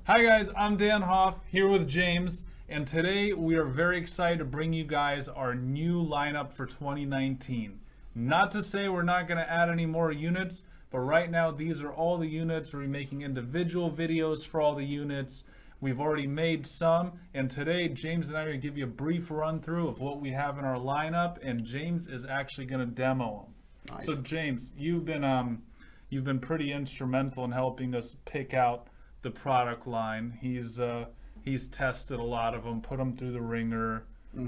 Hi guys, I'm Dan Hoff here with James, and today we are very excited to bring you guys our new lineup for 2019. Not to say we're not going to add any more units, but right now these are all the units. We're making individual videos for all the units. We've already made some, and today James and I are going to give you a brief run through of what we have in our lineup, and James is actually going to demo them. Nice. So James, you've been pretty instrumental in helping us pick out the product line. He's tested a lot of them, put them through the ringer,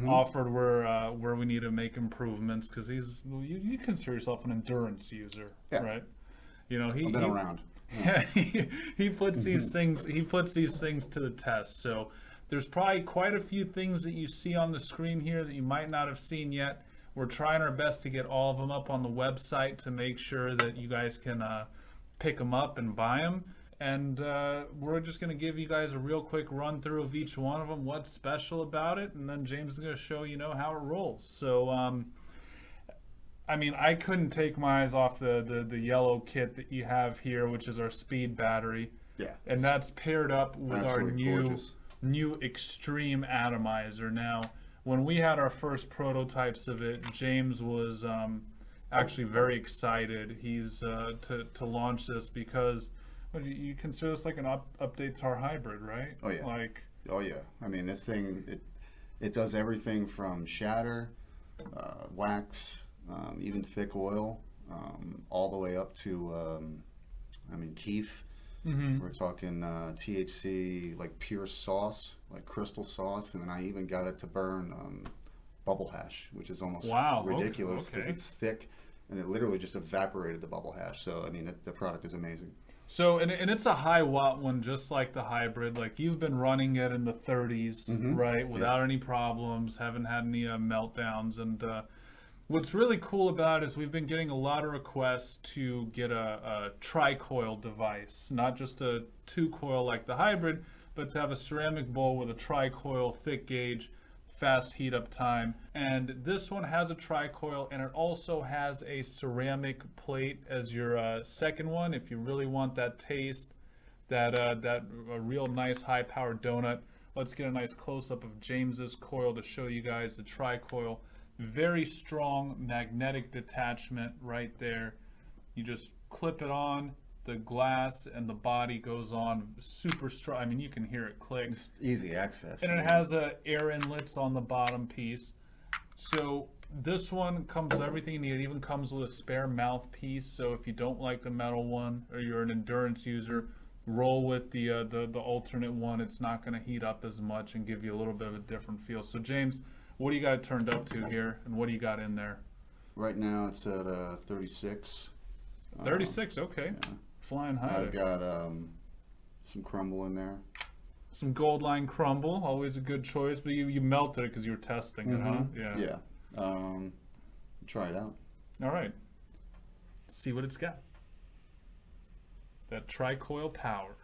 offered where we need to make improvements, because you consider yourself an endurance user, right? You know, I've been around. Yeah, he puts these things to the test. So there's probably quite a few things that you see on the screen here that you might not have seen yet. We're trying our best to get all of them up on the website to make sure that you guys can pick them up and buy them. And we're just going to give you guys a real quick run through of each one of them, what's special about it, and then James is going to show you how it rolls. So, I mean, I couldn't take my eyes off the yellow kit that you have here, which is our speed battery. Yeah. And that's paired up with our gorgeous. new Extreme Atomizer. Now, when we had our first prototypes of it, James was actually very excited. He's to launch this because you consider this like an update to our hybrid, right? Oh yeah. Oh yeah. I mean, this thing it does everything from shatter, wax, even thick oil, all the way up to I mean, keef. We're talking THC, like pure sauce, like crystal sauce, and then I even got it to burn bubble hash, which is almost ridiculous because it's thick, and it literally just evaporated the bubble hash. So I mean, the product is amazing. So and it's a high watt one, just like the hybrid. Like you've been running it in the 30s, right, without any problems, haven't had any meltdowns. And what's really cool about it is we've been getting a lot of requests to get a tri-coil device, not just a 2-coil like the hybrid, but to have a ceramic bowl with a tri-coil, thick gauge, fast heat up time. And this one has a tri-coil, and it also has a ceramic plate as your second one if you really want that taste, that a real nice high powered donut. Let's get a nice close-up of James's coil to show you guys the tri-coil. Very strong magnetic detachment right there. You just clip it on, the glass and the body goes on super strong. I mean, you can hear it click. It's easy access. And it has air inlets on the bottom piece. So this one comes with everything you need. It even comes with a spare mouthpiece. So if you don't like the metal one or you're an endurance user, roll with the alternate one. It's not going to heat up as much and give you a little bit of a different feel. So James, what do you got it turned up to here, and what do you got in there? Right now it's at 36. 36, okay. Yeah. Flying high. I've got some crumble in there. Some GoldLine crumble, always a good choice, but you melted it because you were testing it, huh? Yeah. Try it out. All right. See what it's got. That tri-coil power.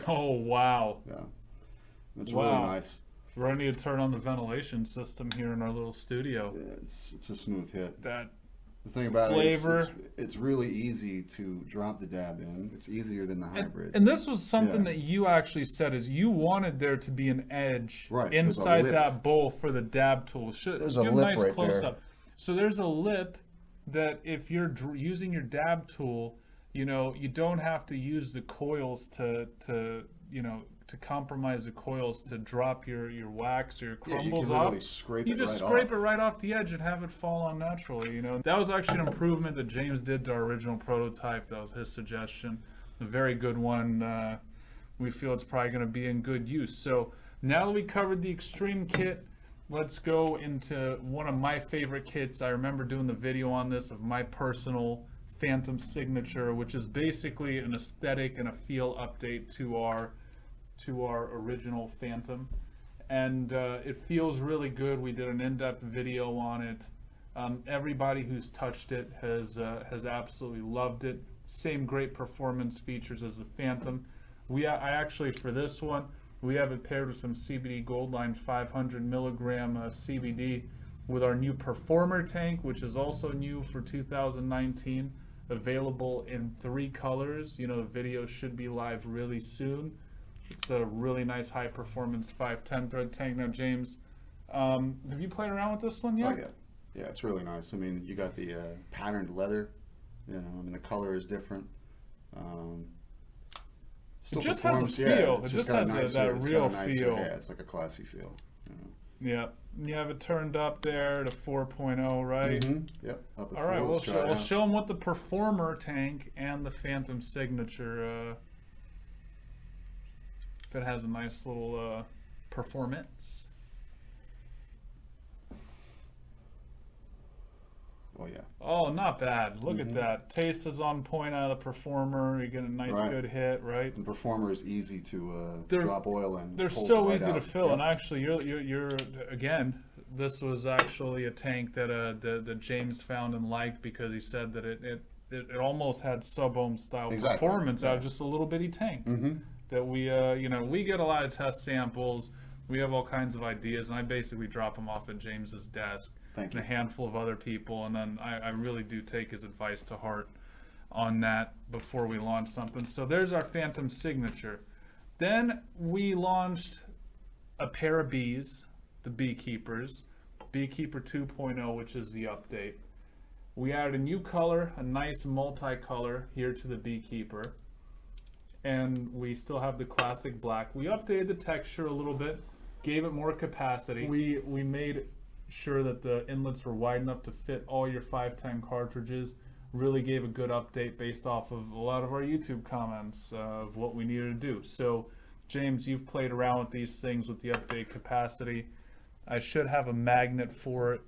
Oh, wow. Yeah. It's really nice. We're going to need to turn on the ventilation system here in our little studio. Yeah, it's a smooth hit. That the thing about flavor. it is it's really easy to drop the dab in. It's easier than the hybrid. And this was something that you actually said is you wanted there to be an edge inside that bowl for the dab tool. There's a lip right there. So there's a lip that if you're using your dab tool, you don't have to use the coils to compromise the coils to drop your wax or your crumbles off. You just scrape it right off the edge and have it fall on naturally. That was actually an improvement that James did to our original prototype. That was his suggestion. A very good one. We feel it's probably going to be in good use. So now that we covered the Extreme kit, let's go into one of my favorite kits. I remember doing the video on this of my personal Phantom signature, which is basically an aesthetic and a feel update to our original Phantom, and it feels really good. We did an in-depth video on it. Everybody who's touched it has absolutely loved it. Same great performance features as the Phantom. I actually, for this one, we have it paired with some CBD GoldLine 500 milligram CBD with our new Performer tank, which is also new for 2019, available in 3 colors. You know, the video should be live really soon. It's a really nice high performance 510 thread tank. Now, James, have you played around with this one yet? Oh yeah, yeah, it's really nice. I mean, you got the patterned leather. You know, I mean, the color is different. It just has a feel. It just has that real feel. Yeah, it's like a classy feel. You know. Yeah, you have it turned up there to 4.0, right? Mm-hmm. Yep. Up at All right, 4. we'll show them what the Performer tank and the Phantom Signature. If it has a nice little performance. Oh yeah. Oh, not bad. Look at that. Taste is on point out of the Performer. You get a nice good hit, right? The Performer is easy to drop oil in. They're so easy to fill, and actually, you're again. This was actually a tank that that James found and liked because he said that it almost had sub-ohm style performance out of just a little bitty tank. That we you know, we get a lot of test samples. We have all kinds of ideas, and I basically drop them off at James's desk. And a handful of other people, and then I really do take his advice to heart on that before we launch something. So there's our Phantom Signature. Then we launched a pair of bees, the Beekeepers, Beekeeper 2.0, which is the update. We added a new color, a nice multicolor here to the Beekeeper, and we still have the classic black. We updated the texture a little bit, gave it more capacity. We made sure that the inlets were wide enough to fit all your 510 cartridges. Really gave a good update based off of a lot of our YouTube comments of what we needed to do. So James, you've played around with these things with the update capacity. I should have a magnet for it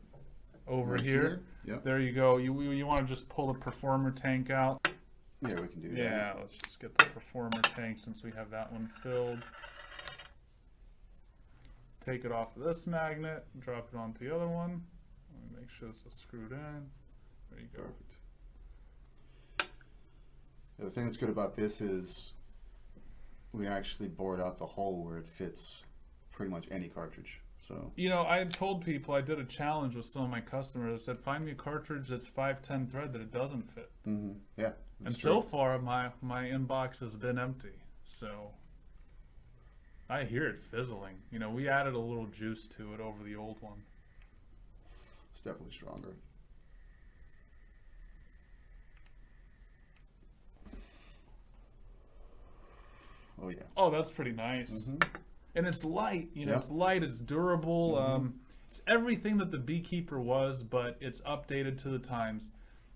over here. Yep. There you go. You want to just pull the Performer tank out? Yeah, we can do that. Yeah, let's just get the Performer tank since we have that one filled. Take it off of this magnet, drop it onto the other one. Let me make sure this is screwed in. There you go. Perfect. The thing that's good about this is we actually bored out the hole where it fits pretty much any cartridge. So, you know, I had told people, I did a challenge with some of my customers. I said, find me a cartridge that's 510 thread that it doesn't fit. Yeah. And so far, my inbox has been empty. So I hear it fizzling. You know, we added a little juice to it over the old one. It's definitely stronger. Oh yeah. Oh, that's pretty nice. And it's light. You know, it's light. It's durable. It's everything that the Beekeeper was, but it's updated to the times.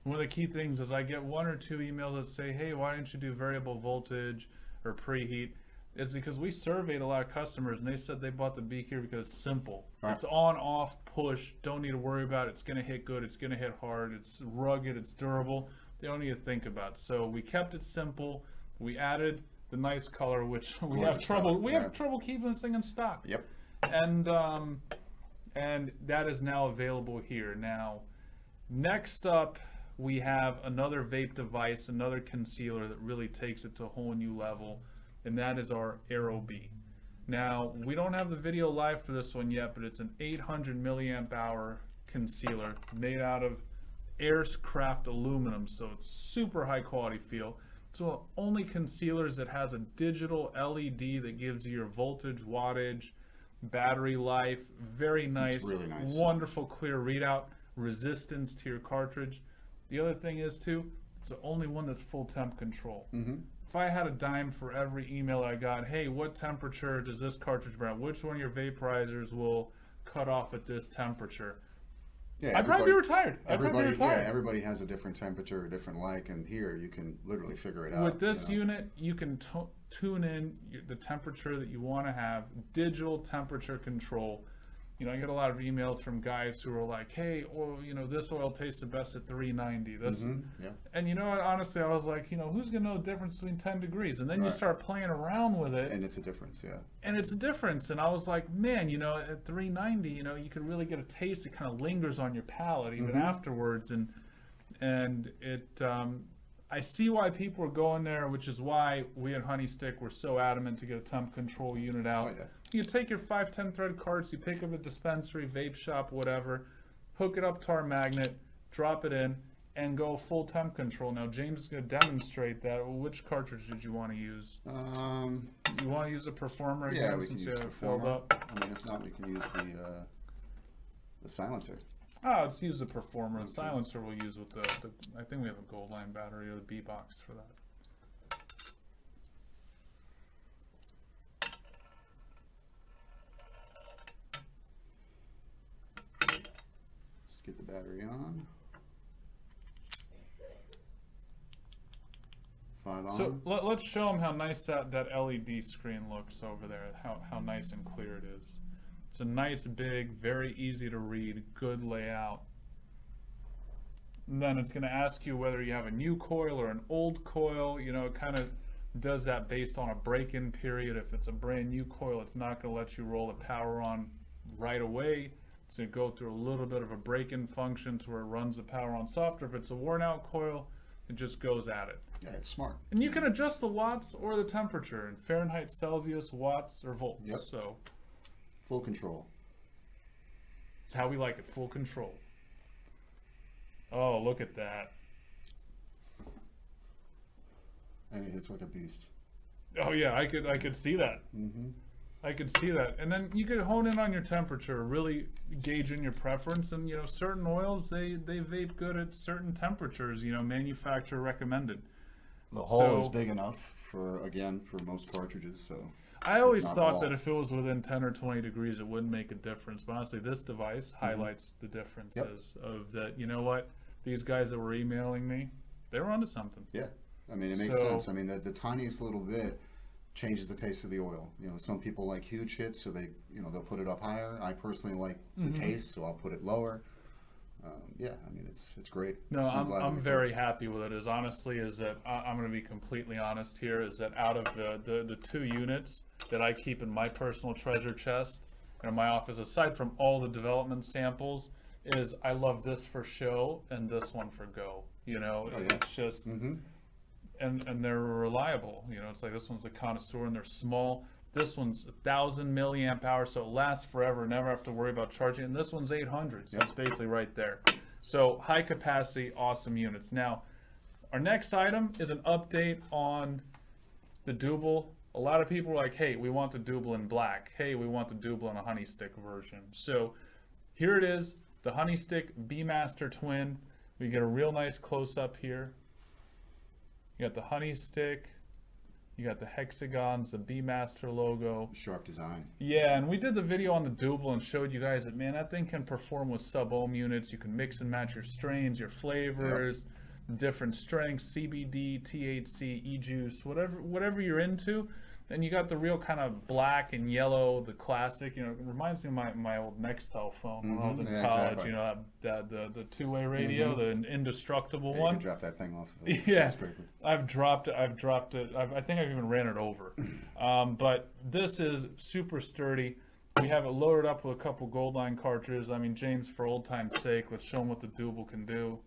One of the key things is I get 1 or 2 emails that say, "Hey, why didn't you do variable voltage or preheat?" It's because we surveyed a lot of customers and they said they bought the Beekeeper because it's simple. It's on, off, push. Don't need to worry about it. It's going to hit good. It's going to hit hard. It's rugged. It's durable. They don't need to think about it. So we kept it simple. We added the nice color, which we have trouble. We have trouble keeping this thing in stock. Yep. And that is now available here. Now, next up, we have another vape device, another concealer that really takes it to a whole new level. And that is our AeroBee. Now, we don't have the video live for this one yet, but it's an 800 milliamp hour concealer made out of aircraft aluminum, so it's super high quality feel. It's one of the only concealers that has a digital LED that gives you your voltage, wattage, battery life. Very nice, really nice. Wonderful clear readout, resistance to your cartridge. The other thing is too, it's the only one that's full temp control. If I had a dime for every email I got, hey, what temperature does this cartridge burn? Which one of your vaporizers will cut off at this temperature? Yeah, I'd probably be retired. Everybody has a different temperature, a different like, and here you can literally figure it out. With this unit, you can tune in the temperature that you want to have, digital temperature control. You know, I get a lot of emails from guys who are like, hey, oil, you know, this oil tastes the best at 390. This, and you know what, honestly, I was like, you know, who's going to know the difference between 10 degrees? And then you start playing around with it. And it's a difference, And it's a difference. And I was like, man, you know, at 390, you know, you can really get a taste. It kind of lingers on your palate even afterwards. And it, I see why people are going there, which is why we at HoneyStick were so adamant to get a temp control unit out. You take your 510 thread carts, you pick up a dispensary, vape shop, whatever. hook it up to our magnet, drop it in, and go full temp control. Now James is going to demonstrate that. Which cartridge did you want to use? You want to use a Performer again, yeah, we since can you use have it filled up? I mean, if not, we can use the silencer. Oh, let's use the Performer. The silencer we'll use with the I think we have a GoldLine battery or the BeeBox for that. Let's get the battery on. 5 on. So let's show them how nice that LED screen looks over there, how nice and clear it is. It's a nice, big, very easy to read, good layout. And then it's going to ask you whether you have a new coil or an old coil. You know, it kind of does that based on a break-in period. If it's a brand new coil, it's not going to let you roll the power on right away. It's going to go through a little bit of a break-in function to where it runs the power on softer. If it's a worn-out coil, it just goes at it. Yeah, it's smart. And you can adjust the watts or the temperature in Fahrenheit, Celsius, watts, or volts. Yep. So Full control. it's how we like it, full control. Oh, look at that. And it hits like a beast. Oh yeah, I could see that. Mm-hmm. I could see that. And then you could hone in on your temperature, really gauge in your preference. And you know, certain oils they vape good at certain temperatures. You know, manufacturer recommended. The hole is So- big enough for most cartridges. So I always not thought all. that if it was within 10 or 20 degrees, it wouldn't make a difference. But honestly, this device highlights the differences of that. You know what? These guys that were emailing me, they were onto something. yeah, I mean it makes So- sense. I mean the tiniest little bit changes the taste of the oil. You know, some people like huge hits, so they'll put it up higher. I personally like the taste, so I'll put it lower. Yeah, I mean it's great. No, glad that I'm we very happy with it. As honestly as that, I'm going to be completely honest here. Is that out of the 2 units that I keep in my personal treasure chest and in my office, aside from all the development samples, is I love this for show and this one for go. You know, Oh, yeah. it's just Mm-hmm. and they're reliable. You know, it's like this one's a connoisseur and they're small. This one's 1,000 milliamp hours, so it lasts forever. Never have to worry about charging. And this one's 800, so Yep. it's basically right there. So high capacity, awesome units. Now, our next item is an update on the Double. A lot of people are like, hey, we want the Double in black. Hey, we want the Double in a HoneyStick version. So here it is, the HoneyStick BeeMaster Twin. We get a real nice close-up here. You got the HoneyStick. You got the hexagons, the BeeMaster logo. Sharp design. Yeah, and we did the video on the Double and showed you guys that, man, that thing can perform with sub-ohm units. You can mix and match your strains, your flavors, different strengths, CBD, THC, e-juice, whatever you're into. And you got the real kind of black and yellow, the classic. You know, it reminds me of my old Nextel phone when I was in Yeah, college. exactly. You know, the two-way radio, the indestructible Yeah, one. you can drop that thing off of a Yeah, skyscraper. I've dropped it. I think I've even ran it over. But this is super sturdy. We have it loaded up with a couple GoldLine cartridges. I mean, James, for old time's sake, let's show him what the Double can do.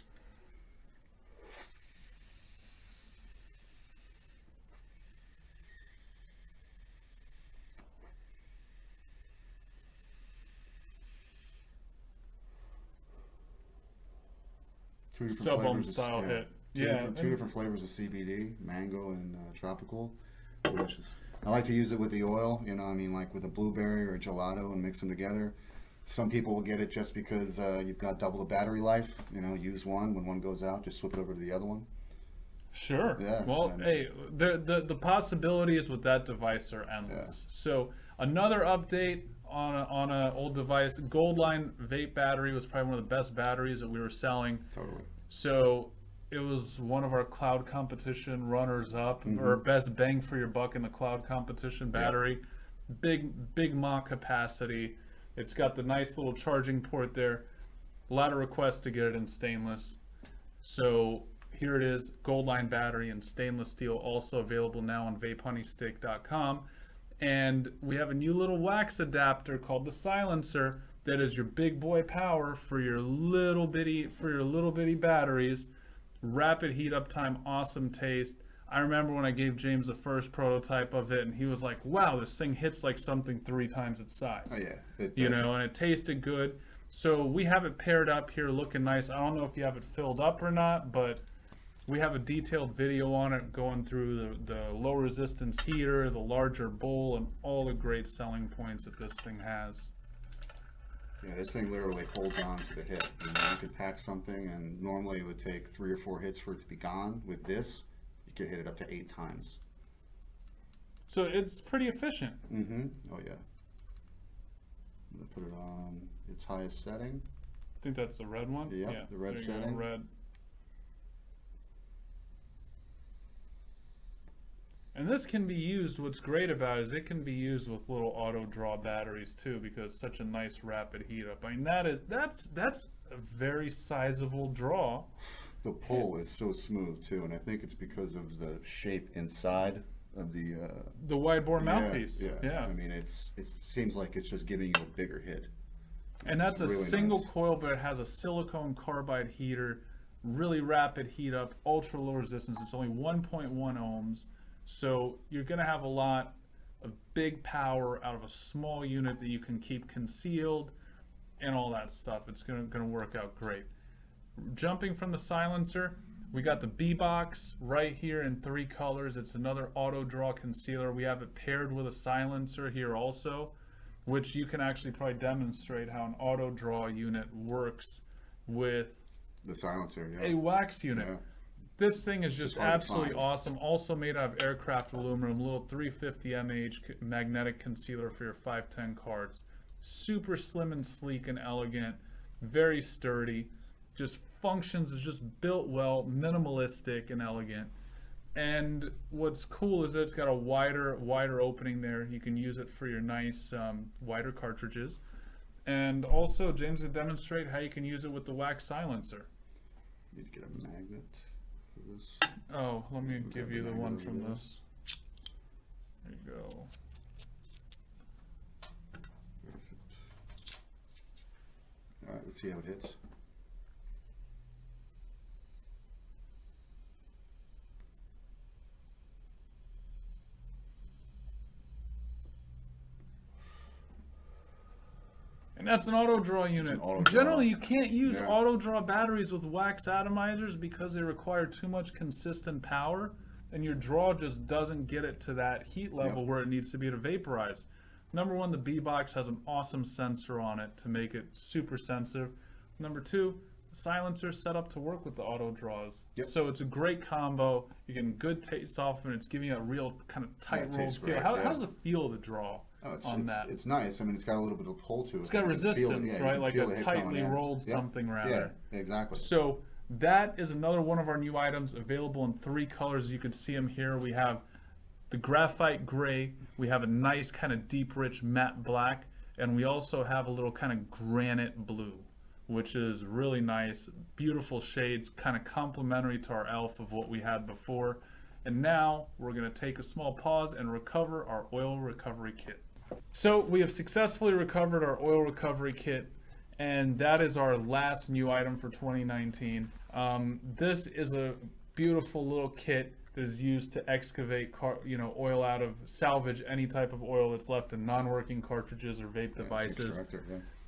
Two different Sub-ohm flavors of- style yeah, hit. Two Yeah, different, two and- different flavors of CBD, mango and tropical. Delicious. I like to use it with the oil, you know, I mean, like with a blueberry or a gelato and mix them together. Some people will get it just because you've got double the battery life. You know, use one. When one goes out, just swap it over to the other one. Sure. Yeah, Well, and- hey, the possibilities with that device are endless. So another update on a old device. GoldLine vape battery was probably one of the best batteries that we were selling. Totally. So it was one of our cloud competition runners up, or best bang for your buck in the cloud competition battery. Big mach capacity. It's got the nice little charging port there. A lot of requests to get it in stainless. So here it is, GoldLine battery in stainless steel, also available now on vapeHoneyStick.com. And we have a new little wax adapter called the silencer that is your big boy power for your little bitty batteries. Rapid heat up time, awesome taste. I remember when I gave James the first prototype of it, and he was like, "Wow, this thing hits like something 3 times its size." Oh yeah. You know, and it tasted good. So we have it paired up here looking nice. I don't know if you have it filled up or not, but we have a detailed video on it going through the low resistance heater, the larger bowl, and all the great selling points that this thing has. Yeah, this thing literally holds on to the hit. You know, you could pack something and normally it would take 3 or 4 hits for it to be gone. With this, you could hit it up to 8 times. So it's pretty efficient. Mm-hmm. Oh yeah. I'm gonna put it on its highest setting. I think that's the red one. Yep, Yeah, the red there you go, setting. red. And this can be used, what's great about it is it can be used with little auto draw batteries too, because it's such a nice rapid heat up. I mean, that's a very sizable draw. The pull is so smooth too, and I think it's because of the shape inside of the wide bore mouthpiece. Yeah. I mean, it seems like it's just giving you a bigger hit. And that's a really single nice. coil, but it has a silicone carbide heater, really rapid heat up, ultra low resistance. It's only 1.1 ohms. So you're going to have a lot of big power out of a small unit that you can keep concealed and all that stuff. It's going to work out great. Jumping from the silencer, we got the BeeBox right here in 3 colors. It's another auto draw concealer. We have it paired with a silencer here also, which you can actually probably demonstrate how an auto draw unit works with The silencer, yeah. a wax unit. Yeah. This thing is just hard to absolutely find. awesome. Also made out of aircraft aluminum, little 350 mAh magnetic concealer for your 510 cards. Super slim and sleek and elegant, very sturdy, just functions, is just built well, minimalistic and elegant. And what's cool is that it's got a wider opening there. You can use it for your nice wider cartridges. And also James will demonstrate how you can use it with the wax silencer. Need to get a magnet. This. Oh, let me give you the magnet one over from there. this. There you go. Perfect. Alright, let's see how it hits. And that's an auto draw unit. an auto draw. Generally, you can't use Yeah. auto draw batteries with wax atomizers because they require too much consistent power, and your draw just doesn't get it to that heat level Yep. where it needs to be to vaporize. Number one, the BeeBox has an awesome sensor on it to make it super sensitive. Number two, the silencer set up to work with the auto draws. Yep. So it's a great combo. You're getting good taste off of it. It's giving you a real kind of tight it rolled tastes feel. great, How, yeah. How's the feel of the draw on that? It's nice. I mean, it's got a little bit of pull to it. It's got You can feel it, resistance, yeah, you right? can Like feel a the hit coming tightly in. rolled Yep. something rather. Yeah, exactly. So that is another one of our new items available in 3 colors. You can see them here. We have the graphite gray. We have a nice kind of deep, rich matte black. And we also have a little kind of granite blue, which is really nice. Beautiful shades, kind of complementary to our elf of what we had before. And now we're going to take a small pause and recover our oil recovery kit. So we have successfully recovered our oil recovery kit, and that is our last new item for 2019. This is a beautiful little kit that is used to excavate oil out of, salvage any type of oil that's left in non-working cartridges or vape devices.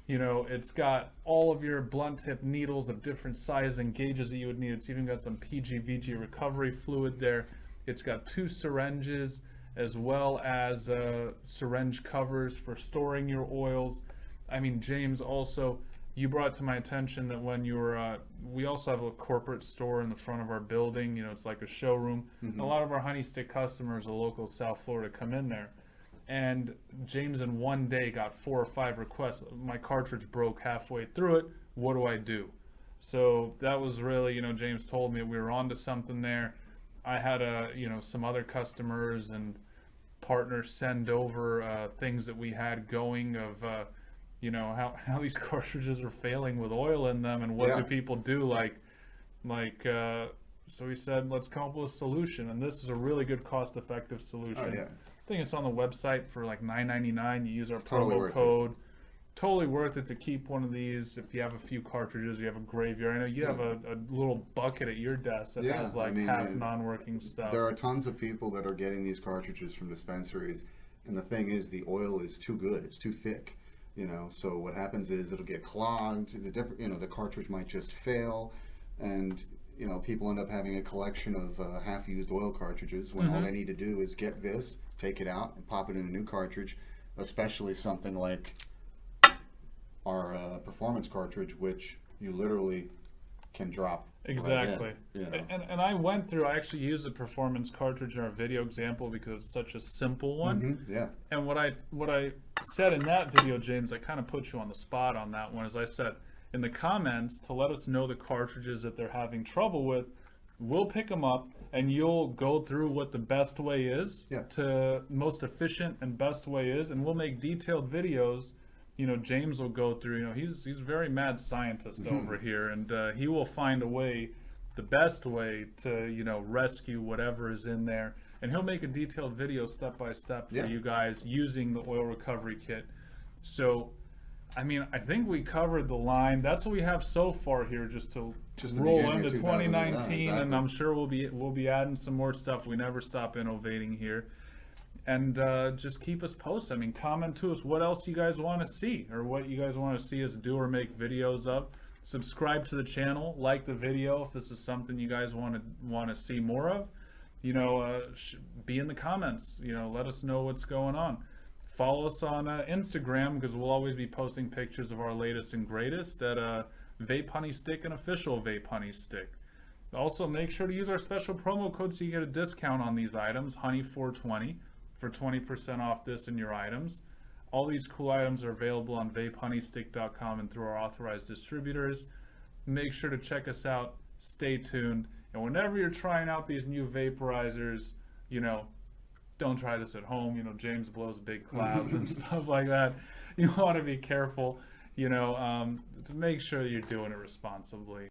You know, it's got all of your blunt tip needles of different sizes and gauges that you would need. It's even got some PGVG recovery fluid there. It's got 2 syringes as well as syringe covers for storing your oils. I mean, James, also, you brought to my attention that when you were, we also have a corporate store in the front of our building. You know, it's like a showroom. Mm-hmm. A lot of our HoneyStick customers, the local South Florida, come in there. And James in one day got 4 or 5 requests. My cartridge broke halfway through it. What do I do? So that was really, you know, James told me we were onto something there. I had some other customers and partners send over things that we had going of, how these cartridges are failing with oil in them and what do people do so we said, let's come up with a solution. And this is a really good cost-effective solution. Oh, yeah. I think it's on the website for like $9.99. You use our Totally promo worth code. Totally worth it to keep one of these. If you have a few cartridges, you have a graveyard. I know you have a little bucket at your desk that has half non-working stuff. There are tons of people that are getting these cartridges from dispensaries, and the thing is, the oil is too good. It's too thick. You know, so what happens is it'll get clogged. The cartridge might just fail, and people end up having a collection of half-used oil cartridges when all they need to do is get this, take it out, and pop it in a new cartridge. Especially something like our performance cartridge, which you literally can drop. Exactly. Right in, and I went through. I actually used a performance cartridge in our video example because it's such a simple one. Yeah. And what I said in that video, James, I kind of put you on the spot on that one. As I said in the comments, to let us know the cartridges that they're having trouble with, we'll pick them up and you'll go through what the best way is, to most efficient and best way is, and we'll make detailed videos. James will go through, he's a very mad scientist over here, and he will find a way, the best way to, rescue whatever is in there. And he'll make a detailed video step by step for you guys using the oil recovery kit. So, I mean, I think we covered the line. That's what we have so far here, just to roll into 2019, exactly. And I'm sure we'll be adding some more stuff. We never stop innovating here. And just keep us posted. I mean, comment to us what else you guys want to see, or what you guys want to see us do or make videos of. Subscribe to the channel, like the video if this is something you guys want to see more of. Be in the comments. Let us know what's going on. Follow us on Instagram, because we'll always be posting pictures of our latest and greatest at Vape HoneyStick and official Vape HoneyStick. Also, make sure to use our special promo code so you get a discount on these items, Honey420, for 20% off this and your items. All these cool items are available on vapeHoneyStick.com and through our authorized distributors. Make sure to check us out. Stay tuned. And whenever you're trying out these new vaporizers, don't try this at home. James blows big clouds and stuff like that. You want to be careful, to make sure you're doing it responsibly.